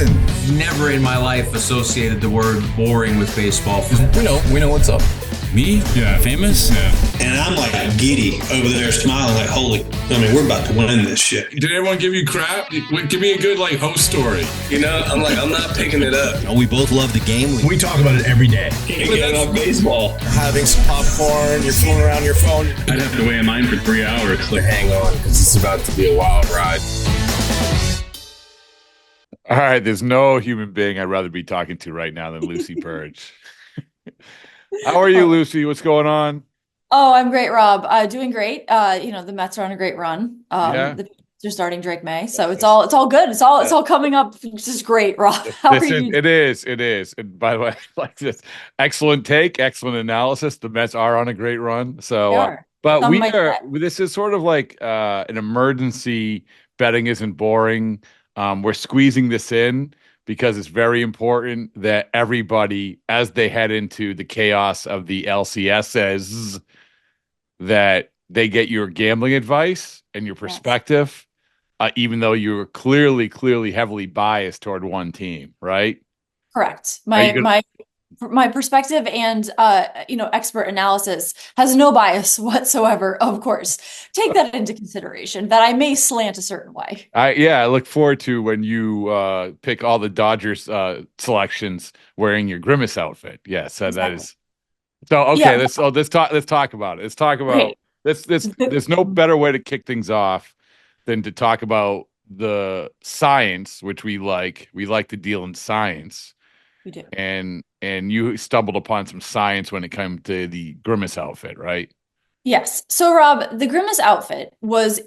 listen, never in my life associated the word boring with baseball. We know what's up. Me? Yeah. Famous? Yeah. And I'm like giddy over there smiling like, we're about to win this shit. Did everyone give you crap? Give me a good host story. I'm not picking it up. We both love the game. We talk about it every day. Get on baseball. Having some popcorn, you're fooling around your phone. I'd have to wait in line for 3 hours. Hang on, because it's about to be a wild ride. All right, there's no human being I'd rather be talking to right now than Lucy Burdge. How are you, Lucy? What's going on? Oh, I'm great, Rob. Doing great. The Mets are on a great run. The They're starting Drake May, so it's all good. It's all coming up. It's just great, Rob. How are you? It is. And by the way, like this, excellent take, excellent analysis. The Mets are on a great run. So, but this is sort of like an emergency. Betting isn't boring. We're squeezing this in because it's very important that everybody, as they head into the chaos of the LCSs, that they get your gambling advice and your perspective, even though you're clearly heavily biased toward one team, right? Correct. My perspective and expert analysis has no bias whatsoever. Of course, take that into consideration. That I may slant a certain way. I look forward to when you pick all the Dodgers selections wearing your Grimace outfit. Yes, exactly. That is. So okay, yeah. Let's talk about it. Let's talk about this. There's no better way to kick things off than to talk about the science, which we like. We like to deal in science. We do. And you stumbled upon some science when it came to the Grimace outfit, right? Yes. So, Rob, the Grimace outfit was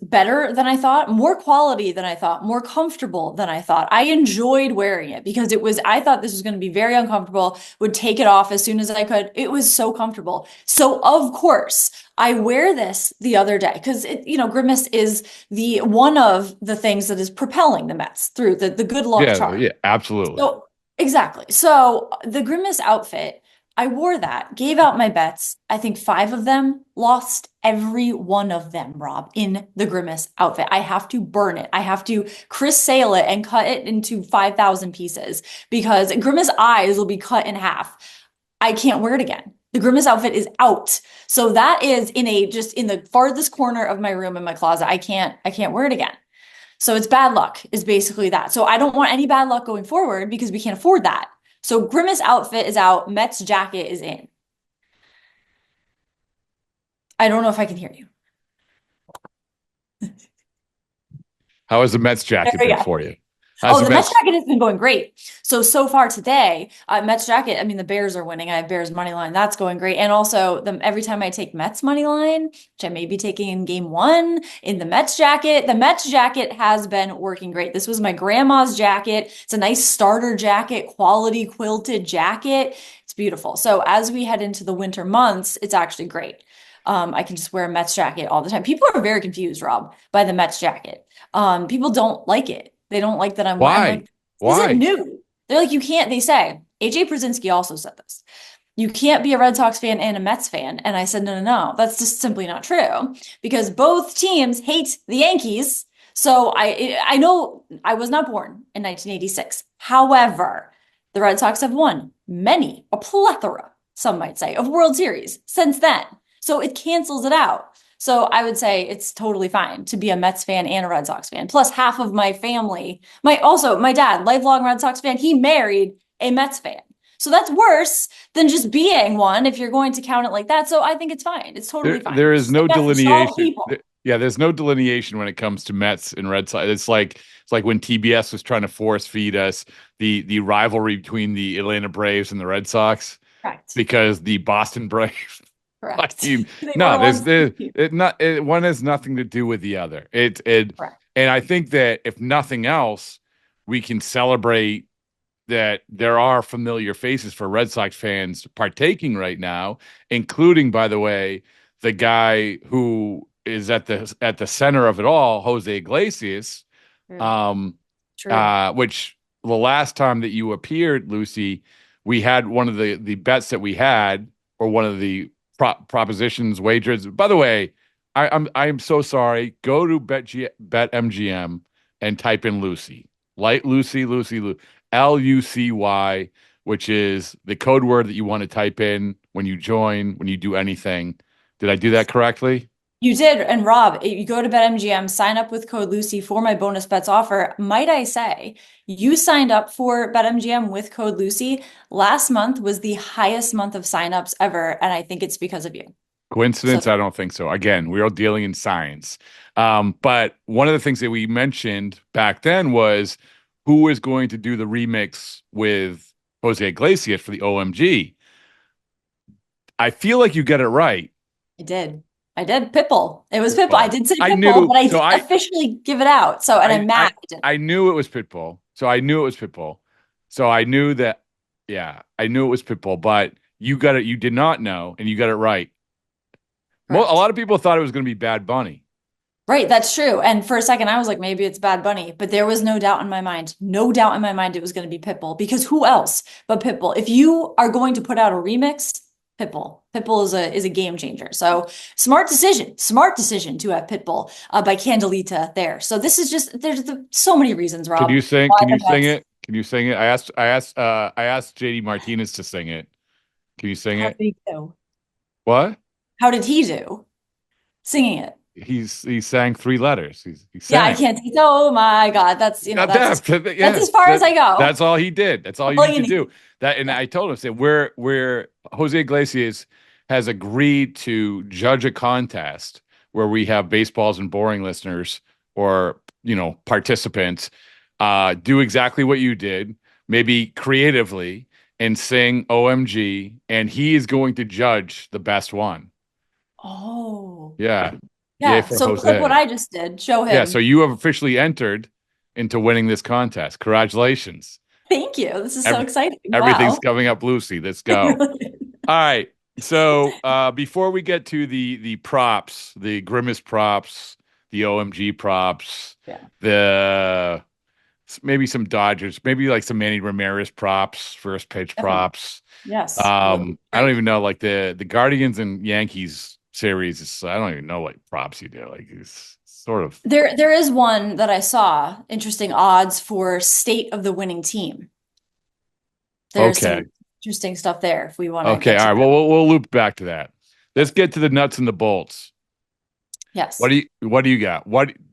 better than I thought, more quality than I thought, more comfortable than I thought. I enjoyed wearing it because I thought this was going to be very uncomfortable, would take it off as soon as I could. It was so comfortable. So, of course, I wear this the other day because Grimace is one of the things that is propelling the Mets through the good luck charm. Yeah, absolutely. So, exactly. So the Grimace outfit, I wore that, gave out my bets. I think 5 of them, lost every one of them, Rob, in the Grimace outfit. I have to burn it. I have to Chris Sale it and cut it into 5,000 pieces because Grimace eyes will be cut in half. I can't wear it again. The Grimace outfit is out. So that is in the farthest corner of my room in my closet. I can't wear it again. So it's bad luck is basically that. So I don't want any bad luck going forward because we can't afford that. So Grimace outfit is out. Mets jacket is in. I don't know if I can hear you. How has the Mets jacket been for you? The Mets jacket has been going great. So far today, Mets jacket, the Bears are winning. I have Bears money line. That's going great. And also every time I take Mets money line, which I may be taking in game 1 in the Mets jacket has been working great. This was my grandma's jacket. It's a nice starter jacket, quality quilted jacket. It's beautiful. So as we head into the winter months, it's actually great. I can just wear a Mets jacket all the time. People are very confused, Rob, by the Mets jacket. People don't like it. They don't like that I'm wearing. Why? This is new. They're like, you can't. They say AJ Przinsky also said this. You can't be a Red Sox fan and a Mets fan. And I said, no, that's just simply not true because both teams hate the Yankees. So I know I was not born in 1986. However, the Red Sox have won a plethora, some might say, of World Series since then. So it cancels it out. So I would say it's totally fine to be a Mets fan and a Red Sox fan. Plus half of my family, my dad, lifelong Red Sox fan, he married a Mets fan. So that's worse than just being one if you're going to count it like that. So I think it's fine. It's totally fine. There is no delineation. There's no delineation when it comes to Mets and Red Sox. It's like when TBS was trying to force feed us the rivalry between the Atlanta Braves and the Red Sox. Correct. Because the Boston Braves. Correct. One has nothing to do with the other. And I think that if nothing else, we can celebrate that there are familiar faces for Red Sox fans partaking right now, including, by the way, the guy who is at the center of it all, Jose Iglesias. Which the last time that you appeared, Lucy, we had one of the bets that we had, or one of the propositions, wagers. By the way, I'm so sorry. Go to BetMGM and type in Lucy. Light Lucy, LUCY, which is the code word that you want to type in when you join, when you do anything. Did I do that correctly? You did. And Rob, you go to BetMGM, sign up with code Lucy for my bonus bets offer. Might I say, you signed up for BetMGM with code Lucy. Last month was the highest month of signups ever. And I think it's because of you. Coincidence? I don't think so. Again, we are dealing in science. But one of the things that we mentioned back then was who is going to do the remix with Jose Iglesias for the OMG. I feel like you get it right. I did. Pitbull. It was Pitbull. I did say Pitbull, but I didn't officially give it out. So, and I'm mad. I knew it was Pitbull. So I knew that, yeah, I knew it was Pitbull, but you got it. You did not know, and you got it right. Correct. A lot of people thought it was going to be Bad Bunny. Right, that's true. And for a second, I was like, maybe it's Bad Bunny, but there was no doubt in my mind. No doubt in my mind it was going to be Pitbull, because who else but Pitbull? If you are going to put out a remix, Pitbull is a game changer. So smart decision to have Pitbull by Candelita there. So this is just, there's so many reasons, Rob. Can you sing it? I asked JD Martinez to sing it. Can you sing it? How did he do? What? How did he do singing it? He sang 3 letters. He sang. Yeah, I can't. Oh my God, that's that's as far as I go. That's all he did. That's all you need to do. That, and I told him, said where Jose Iglesias has agreed to judge a contest where we have baseballs and boring listeners or participants do exactly what you did, maybe creatively, and sing OMG, and he is going to judge the best one. Oh, yeah. Yeah, so clip what I just did. Show him. Yeah, so you have officially entered into winning this contest. Congratulations. Thank you. This is so exciting. Everything's coming up, Lucy. Let's go. All right. So before we get to the props, the Grimace props, the OMG props, maybe some Dodgers, maybe like some Manny Ramirez props, first pitch props. Yes. I don't even know, like the Guardians and Yankees series. I don't even know what props you do. Like, it's sort of there is one that I saw, interesting odds for state of the winning team. There's some interesting stuff there if we want to. Okay, all right. Well, we'll loop back to that. Let's get to the nuts and the bolts. Yes. What do you got?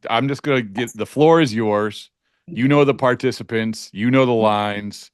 I'm just gonna get, the floor is yours. You know the participants, you know the lines.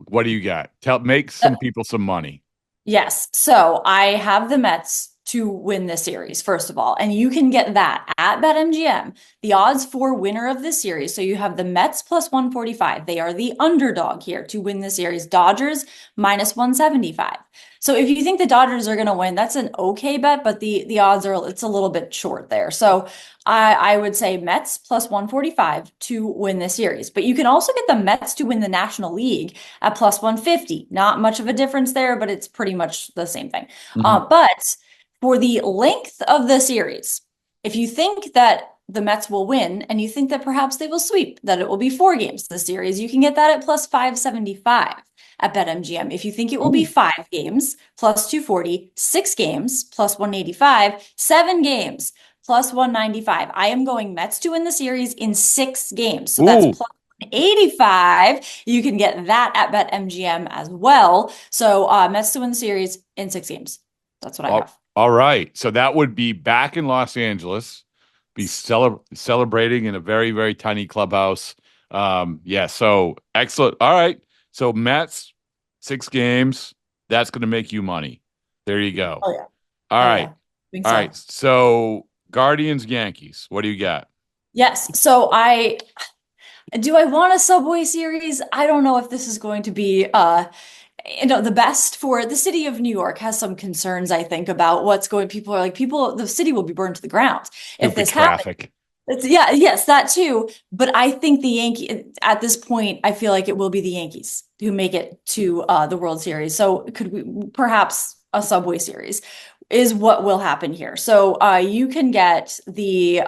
What do you got? Make some people some money. Yes. So I have the Mets to win this series, first of all. And you can get that at BetMGM. The odds for winner of this series. So you have the Mets plus 145. They are the underdog here to win the series. Dodgers minus 175. So if you think the Dodgers are going to win, that's an okay bet, but the odds it's a little bit short there. So I would say Mets plus 145 to win the series. But you can also get the Mets to win the National League at plus 150. Not much of a difference there, but it's pretty much the same thing. But for the length of the series, if you think that the Mets will win and you think that perhaps they will sweep, that it will be 4 games this series, you can get that at plus 575 at BetMGM. If you think it will be 5 games, plus 240, 6 games, plus 185, 7 games, plus 195. I am going Mets to win the series in 6 games. So that's plus 185. You can get that at BetMGM as well. So Mets to win the series in 6 games. That's what I have. All right. So that would be back in Los Angeles, be celebrating in a very, very tiny clubhouse. So excellent. All right. So Mets, 6 games. That's going to make you money. There you go. Oh, yeah. All right. Yeah. All right. So Guardians, Yankees. What do you got? Yes. So do I want a Subway series? I don't know if this is going to be the best for the city of New York. Has some concerns, I think, about what's going. The city will be burned to the ground if this happens. Yes, that too. But I think the Yankees, at this point, I feel like it will be the Yankees who make it to the World Series. So could we perhaps a Subway series is what will happen here. So you can get the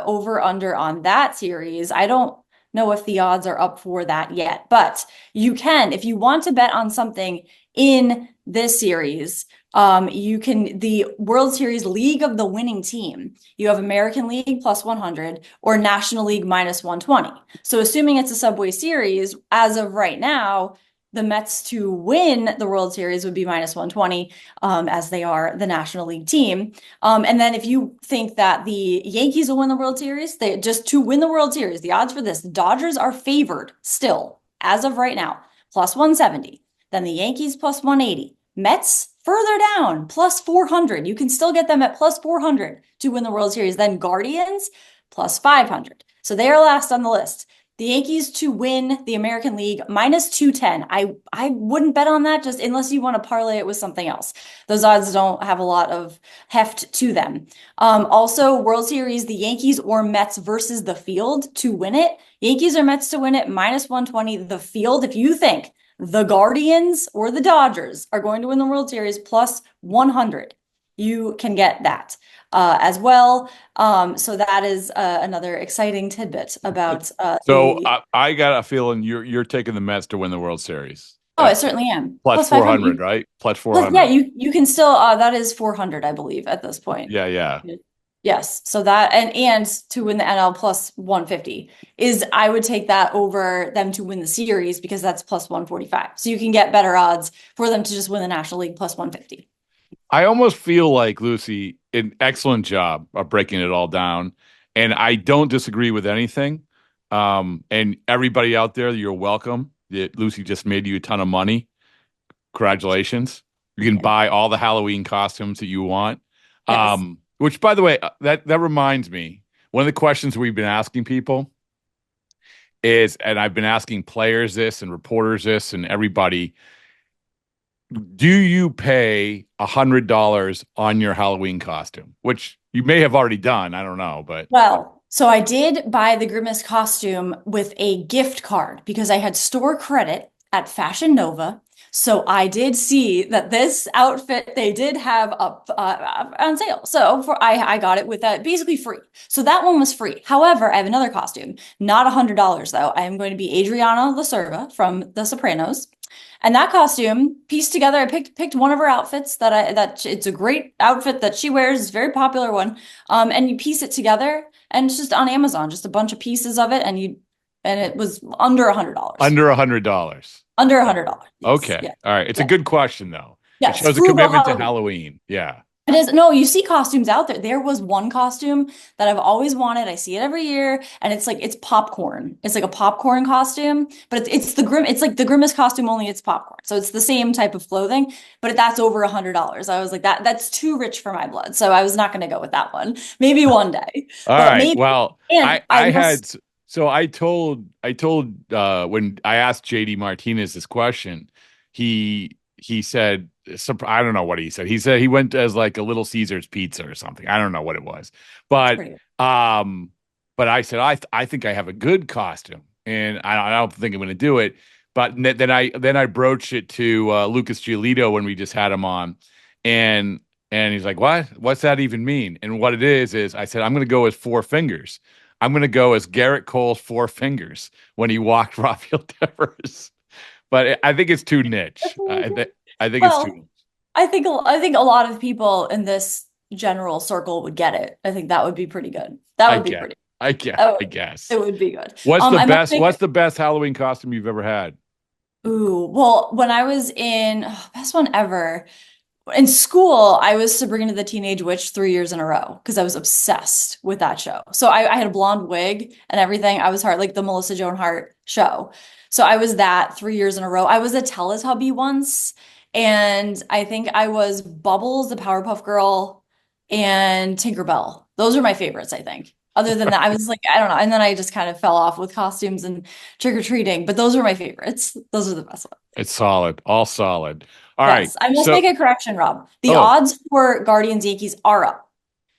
over under on that series. I don't know if the odds are up for that yet, but you can, if you want to bet on something in this series, the World Series League of the winning team, you have American League plus 100 or National League minus 120. So assuming it's a Subway Series, as of right now, the Mets to win the World Series would be minus 120, as they are the National League team. And then if you think that the Yankees will win the World Series, just to win the World Series, the odds for this, the Dodgers are favored still, as of right now, plus 170. Then the Yankees plus 180. Mets further down, plus 400. You can still get them at plus 400 to win the World Series. Then Guardians plus 500. So they are last on the list. The Yankees to win the American League minus 210. I wouldn't bet on that just unless you want to parlay it with something else. Those odds don't have a lot of heft to them. Also, World Series, the Yankees or Mets versus the field to win it. Yankees or Mets to win it minus 120. The field, if you think the Guardians or the Dodgers are going to win the World Series plus 100, you can get that as well. So that is another exciting tidbit about. I got a feeling you're taking the Mets to win the World Series. Oh, I certainly am. Plus 400, right? Plus 400. Yeah, you can still. That is 400, I believe, at this point. Yeah. Yes. So that and to win the NL plus 150 is, I would take that over them to win the series because that's plus 145. So you can get better odds for them to just win the National League plus 150. I almost feel like, Lucy, an excellent job of breaking it all down. And I don't disagree with anything. And everybody out there, you're welcome. Lucy just made you a ton of money. Congratulations. You can buy all the Halloween costumes that you want. Yes. Which, by the way, that reminds me, one of the questions we've been asking people is, and I've been asking players this and reporters this and everybody, do you pay $100 on your Halloween costume? Which you may have already done. I don't know, but. Well, so I did buy the Grimace costume with a gift card because I had store credit at Fashion Nova. So I did see that this outfit they did have up on sale. So I got it with that basically free. So that one was free. However, I have another costume, not $100 though. I am going to be Adriana Lacerva from The Sopranos. And that costume pieced together, I picked one of her outfits that it's a great outfit that she wears. It's a very popular one. And you piece it together and it's just on Amazon, just a bunch of pieces of it. And it was under $100. Under $100. Under $100. Yes. Okay. Yeah. All right. It's a good question though. Yes. It shows a commitment to Halloween. Yeah. It is. No, you see costumes out there. There was one costume that I've always wanted. I see it every year, and it's popcorn. It's like a popcorn costume, but it's like the Grimace costume, only it's popcorn. So it's the same type of clothing, but that's over $100. I was like, that's too rich for my blood. So I was not going to go with that one. Maybe one day. All right. Maybe, well, I told when I asked JD Martinez this question, he said, I don't know what he said. He said he went as like a Little Caesars pizza or something. I don't know what it was, but I said, I think I have a good costume and I don't think I'm going to do it. But then I broached it to Lucas Giolito when we just had him on, and he's like, what's that even mean? And what it is I said, I'm going to go as Four Fingers. I'm going to go as Garrett Cole's Four Fingers when he walked Rafael Devers. But I think it's too niche. I think it's too niche. I think a lot of people in this general circle would get it. I think that would be pretty good. That would be pretty good. I guess. It would be good. What's the best Halloween costume you've ever had? Ooh, well, when I was best one ever. In school, I was Sabrina the Teenage Witch 3 years in a row because I was obsessed with that show. So I had a blonde wig and everything. I was like the Melissa Joan Hart show. So I was that 3 years in a row. I was a Teletubby once, and I think I was Bubbles, the Powerpuff Girl, and Tinkerbell. Those are my favorites, I think. Other than that, I was like, I don't know. And then I just kind of fell off with costumes and trick-or-treating. But those were my favorites. Those are the best ones. It's solid. All solid. All right. I must make a correction, Rob. The odds for Guardians Yankees are up.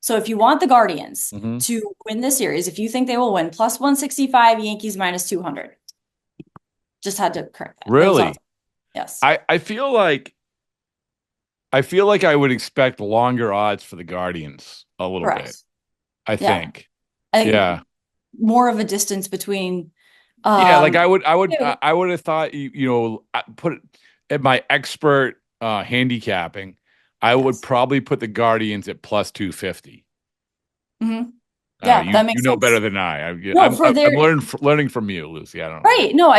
So if you want the Guardians to win this series, if you think they will win, plus 165, Yankees minus 200. Just had to correct that. Really? Yes. I feel like I would expect longer odds for the Guardians a little bit. I think. More of a distance between Yeah, like I would have thought put it at my expert handicapping. I would probably put the Guardians at plus 250. Mm-hmm. Yeah, that makes you know sense. better than I. No, I'm learning from you, Lucy. I don't know. Right. No,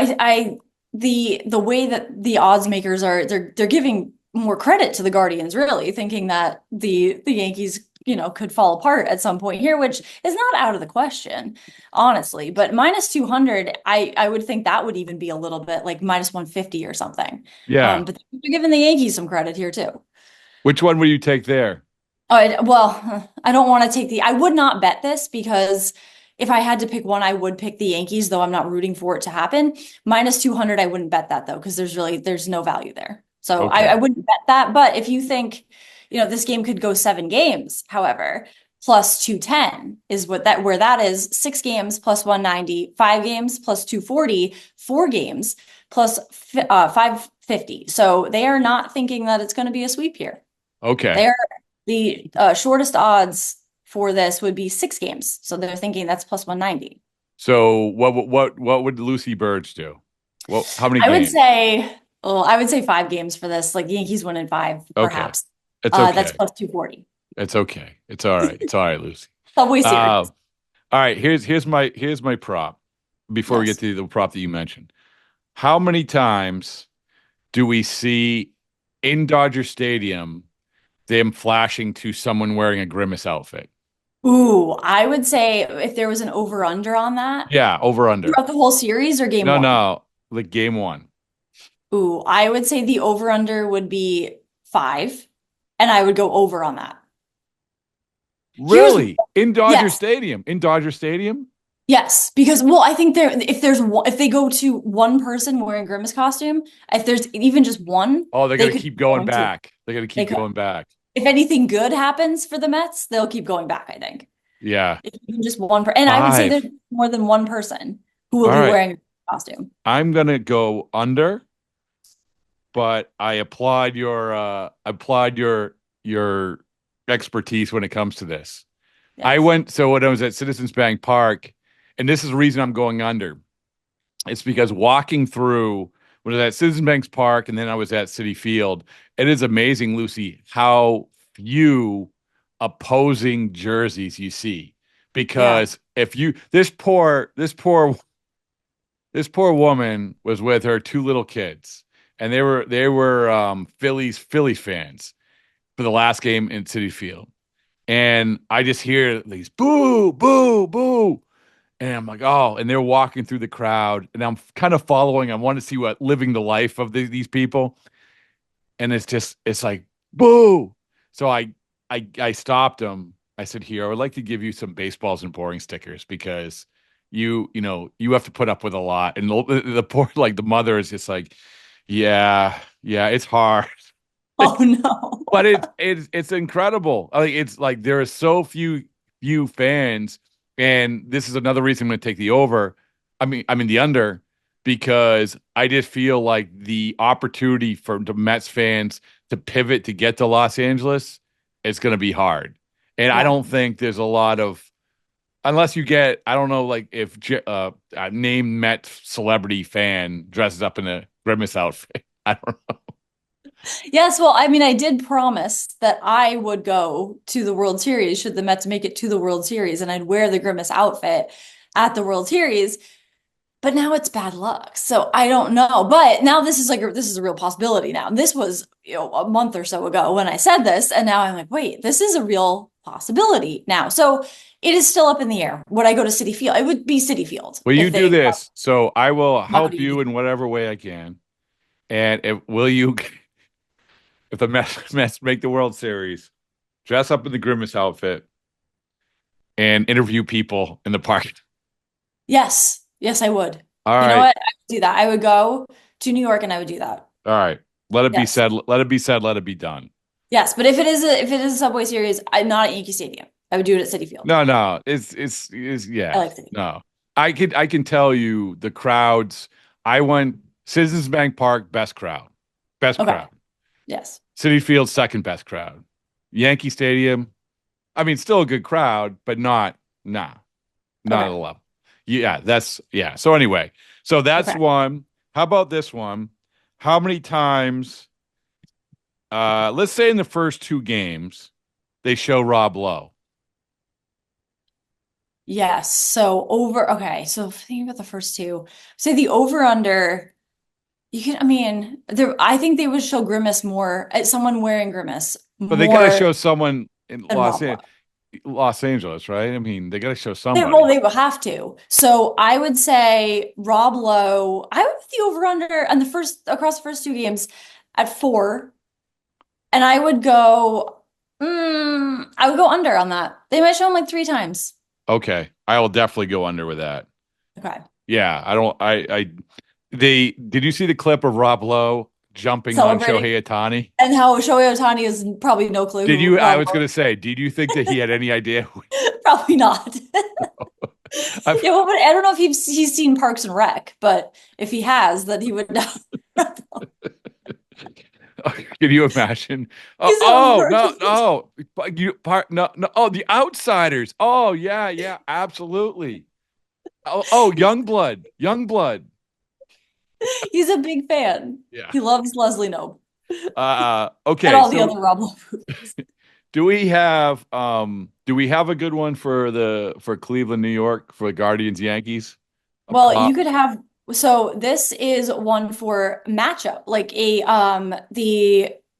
the way that the odds makers are, they're giving more credit to the Guardians, really, thinking that the Yankees, could fall apart at some point here, which is not out of the question, honestly. But minus 200, I would think that would even be a little bit like minus 150 or something. Yeah. But they're giving the Yankees some credit here too. Which one will you take there? Well, I don't want to take I would not bet this because if I had to pick one, I would pick the Yankees, though I'm not rooting for it to happen. Minus 200, I wouldn't bet that though, because there's no value there. So Okay. I wouldn't bet that. But if you think, this game could go 7 games, however, plus 210 is where that is 6 games plus 190, 5 games plus 240, 4 games plus 550. So they are not thinking that it's going to be a sweep here. Okay. The shortest odds for this would be 6 games. So they're thinking that's plus 190. So what would Lucy Burdge do? Well, how many games? I would say 5 games for this. Like the Yankees win in 5, perhaps. It's okay. That's plus 240. It's okay. It's all right. It's all right, Lucy. Subway Series. All right. Here's my prop. Before we get to the prop that you mentioned, how many times do we see in Dodger Stadium them flashing to someone wearing a Grimace outfit? Ooh, I would say if there was an over-under on that. Yeah, over-under. Throughout the whole series or game 1? No, like game 1. Ooh, I would say the over-under would be 5, and I would go over on that. Really? In Dodger Stadium? In Dodger Stadium? Yes, because I think if they go to one person wearing Grimace costume, if there's even just one, they're gonna keep going back. They're gonna keep going back. If anything good happens for the Mets, they'll keep going back, I think. Yeah. If even just one and I would say there's more than one person who will be wearing a costume. I'm gonna go under, but I applaud your expertise when it comes to this. Yes. When I was at Citizens Bank Park, and this is the reason I'm going under. It's because walking through when I was at Citizens Bank Park and then I was at Citi Field, it is amazing, Lucy, how few opposing jerseys you see. Because this poor woman was with her 2 little kids, and they were Phillies fans for the last game in Citi Field. And I just hear these boo, boo, boo. And I'm like, and they're walking through the crowd. And I'm kind of following. I want to see living the life of these people. And it's like, boo. So I stopped them. I said, here, I would like to give you some baseballs and boring stickers because you have to put up with a lot. And the poor, the mother is just like, yeah, it's hard. Oh no. But it's incredible. It's like there are so few fans, and this is another reason I'm going to take the over. I mean the under, because I just feel like the opportunity for the Mets fans to pivot to get to Los Angeles is going to be hard. And I don't think there's a lot of, unless you get, I don't know, like if a named Mets celebrity fan dresses up in a Grimace outfit. I don't know. Yes, well, I mean, I did promise that I would go to the World Series should the Mets make it to the World Series, and I'd wear the Grimace outfit at the World Series. But now it's bad luck, so I don't know. But now this is a real possibility. Now this was a month or so ago when I said this, and now I'm like, wait, this is a real possibility now. So it is still up in the air. Would I go to Citi Field? It would be Citi Field. Well, you do this, so I will help you in whatever way I can. And if the Mets make the World Series, dress up in the Grimace outfit and interview people in the park. Yes, I would. All right. You know what? I would do that. I would go to New York and I would do that. All right. Let it be said. Let it be said. Let it be done. Yes, but if it is a Subway Series, I'm not at Yankee Stadium. I would do it at Citi Field. No. It's yeah. I like Citi. No, I can tell you the crowds. I went Citizens Bank Park, best crowd. Yes. Citi Field, second best crowd. Yankee Stadium, I mean, still a good crowd, but not at a level. Yeah, So anyway, So that's one. How about this one? How many times, let's say in the first 2 games, they show Rob Lowe? Yes. So so thinking about the first 2, say the over under, I think they would show Grimace more, someone wearing Grimace But they got to more show someone in than Rob Lowe. Los Angeles, right? I mean, they got to show They somebody. will have to. So I would say Rob Lowe, I would put the over under on across the first 2 games at 4. And I would go under on that. They might show him like 3 times. Okay. I will definitely go under with that. Okay. Yeah. Did you see the clip of Rob Lowe jumping on Shohei Ohtani? And how Shohei Ohtani is probably no clue. I was going to say, did you think that he had any idea? Probably not. I don't know if he's seen Parks and Rec, but if he has, then he would know. Can you imagine? No. The Outsiders. Oh, yeah, absolutely. Youngblood. He's a big fan. Yeah. He loves Leslie Knope. Okay. And all the other Rob Lowe movies. Do we have a good one for Cleveland, New York, for the Guardians, Yankees? Well, you could have. So this is one for matchup, like the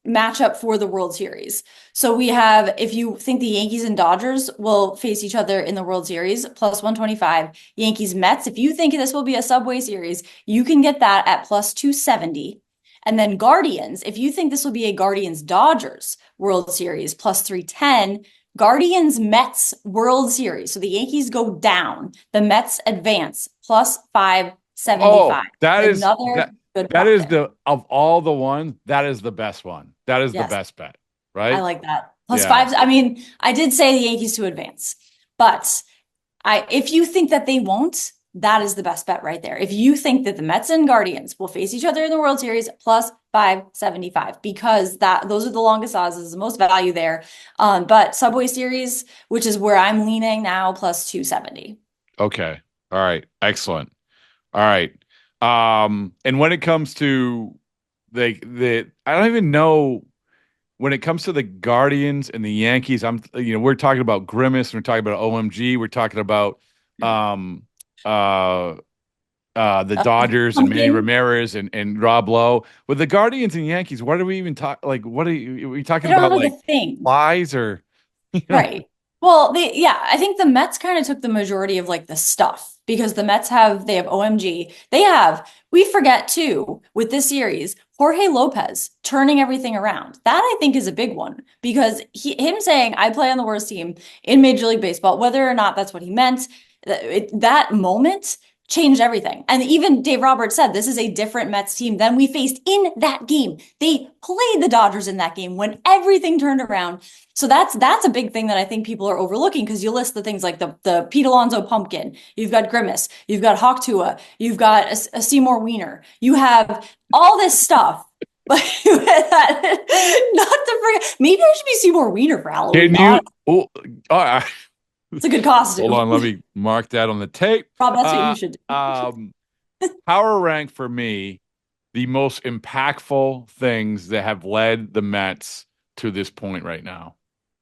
matchup for the World Series. So we have, if you think the Yankees and Dodgers will face each other in the World Series, plus 125. Yankees Mets, if you think this will be a Subway Series, you can get that at plus 270. And then Guardians, if you think this will be a Guardians Dodgers World Series, plus 310. Guardians Mets World Series. So the Yankees go down, the Mets advance, plus 575. Oh, that is of all the ones, that is the best one. That is the best bet, right? I like that. Plus 5. I mean, I did say the Yankees to advance, but if you think that they won't, that is the best bet right there. If you think that the Mets and Guardians will face each other in the World Series, plus 575, because those are the longest odds, is the most value there. But Subway Series, which is where I'm leaning now, plus 270. Okay. All right. Excellent. All right. And when it comes to I don't even know, when it comes to the Guardians and the Yankees, we're talking about Grimace, we're talking about OMG, we're talking about the Dodgers and Manny Ramirez and Rob Lowe. With the Guardians and Yankees, what are we even talking? Like, what are we talking about? Like flies or right? Well, I think the Mets kind of took the majority of like the stuff, because the Mets have OMG. We forget too, with this series, Jorge Lopez turning everything around. That I think is a big one, because him saying, I play on the worst team in Major League Baseball, whether or not that's what he meant, that moment changed everything. And even Dave Roberts said, this is a different Mets team than we faced in that game. They played the Dodgers in that game when everything turned around. So that's a big thing that I think people are overlooking, because you list the things like the Pete Alonso pumpkin, you've got Grimace, you've got Hawk Tuah, you've got a Seymour Wiener, you have all this stuff. Not to forget, maybe I should be Seymour Wiener for Halloween. It's a good costume. Hold on, let me mark that on the tape. Rob, that's what you should do. Power rank for me the most impactful things that have led the Mets to this point right now.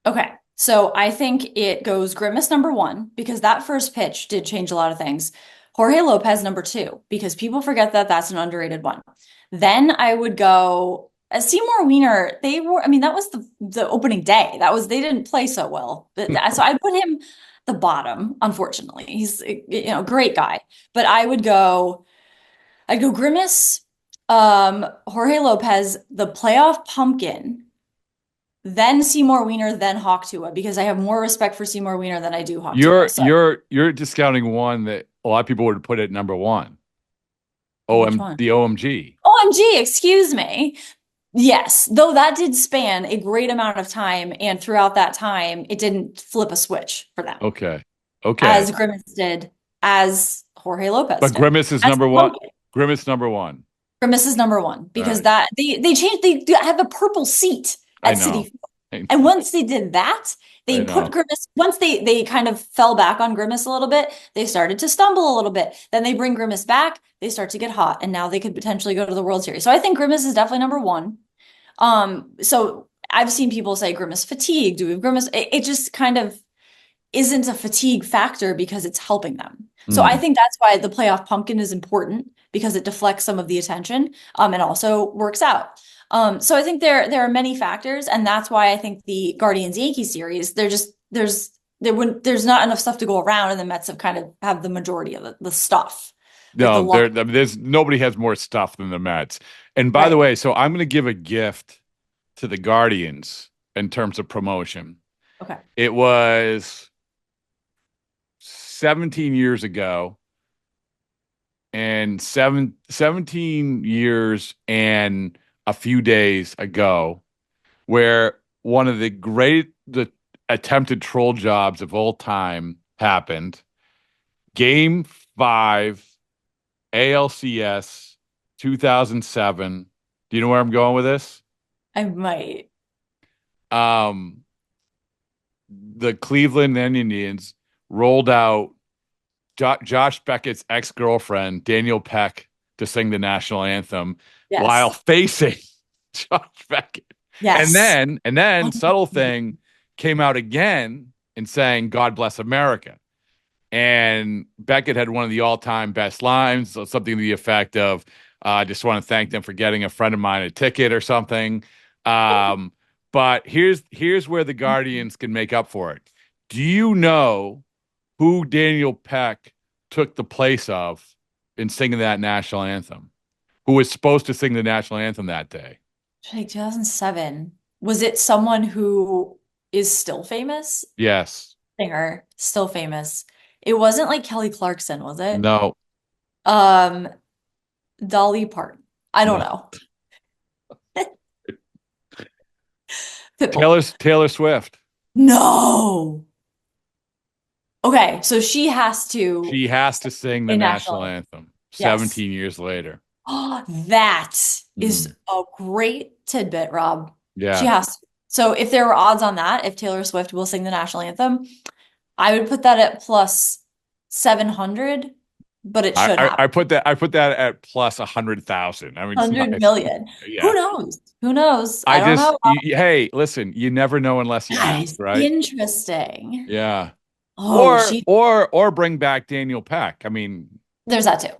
Okay, so I think it goes Grimace number 1, because that first pitch did change a lot of things. Jorge Lopez number 2, because people forget that that's an underrated one. Then I would go Seymour Wiener. That was the opening day. They didn't play so well. So I put him the bottom, unfortunately. He's a great guy. But I'd go Grimace, Jorge Lopez, the playoff pumpkin, then Seymour Wiener, then Hawk Tuah, because I have more respect for Seymour Wiener than I do Hawk Tuah. You're discounting one that a lot of people would put at number 1. The OMG. OMG, excuse me. Yes, though that did span a great amount of time, and throughout that time, it didn't flip a switch for them. Okay. As Grimace did, as Jorge Lopez but did. Grimace is number 1. Grimace number 1. Grimace is number 1, because that they changed. They have a purple seat at Citi Field. And once they did that, they put Grimace, once they kind of fell back on Grimace a little bit, they started to stumble a little bit. Then they bring Grimace back, they start to get hot, and now they could potentially go to the World Series. So I think Grimace is definitely number one. So I've seen people say Grimace fatigue. Do we have Grimace? It just kind of isn't a fatigue factor because it's helping them. So I think that's why the playoff pumpkin is important, because it deflects some of the attention, and also works out. So I think there are many factors, and that's why I think the Guardians Yankees series, there's not enough stuff to go around, and the Mets have the majority of the stuff. No, there's nobody has more stuff than the Mets. And by the way, so I'm going to give a gift to the Guardians in terms of promotion. Okay. It was 17 years ago, and 17 years and a few days ago, where one of the attempted troll jobs of all time happened. Game 5, ALCS 2007. Do you know where I'm going with this? I might. The Cleveland Indians rolled out Josh Beckett's ex-girlfriend, Daniel Peck, to sing the national anthem while facing Josh Beckett. Yes. And then subtle thing came out again and saying, "God bless America." And Beckett had one of the all-time best lines, something to the effect of, "I just want to thank them for getting a friend of mine a ticket," or something. But here's where the Guardians can make up for it. Do you know who Daniel Peck took the place of in singing that national anthem? Who was supposed to sing the national anthem that day? 2007. Was it someone who is still famous? Yes. Singer, still famous. It wasn't like Kelly Clarkson, was it? No. Dolly Parton. I don't know. Taylor Swift. No. Okay, so she has to sing the national anthem 17 years later. Oh, that is a great tidbit, Rob. Yeah. She has to. So if there were odds on that, if Taylor Swift will sing the national anthem, I would put that at plus 700, but it should happen. I put that at plus 100,000. I mean, 100 million. Yeah. Who knows? Who knows? I don't know. Hey, listen, you never know unless you ask, right? Interesting. Yeah. Oh, or bring back Daniel Peck. I mean, there's that too.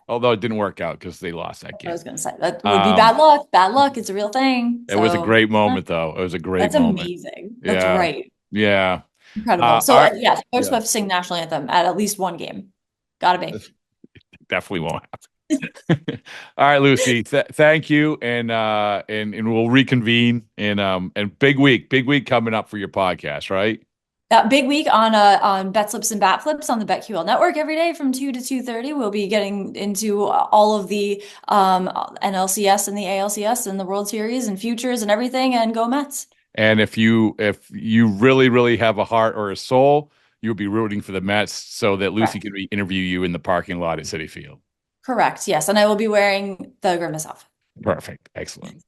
Although it didn't work out because they lost that game. I was going to say that would be bad luck. Bad luck. It's a real thing. It was a great moment, though. It was a great moment. That's amazing. That's right. Yeah. Incredible. So Taylor Swift sing national anthem at least one game. Gotta be. Definitely won't happen. All right, Lucy. Thank you, and we'll reconvene. And big week coming up for your podcast, right? Big week on Bet Slips and Bat Flips on the BetQL network every day from 2 to 2:30. We'll be getting into all of the NLCS and the ALCS and the World Series and futures and everything, and go Mets. And if you really, really have a heart or a soul, you'll be rooting for the Mets so that Lucy can interview you in the parking lot at Citi Field. Correct. Yes. And I will be wearing the Grimace outfit. Perfect. Excellent.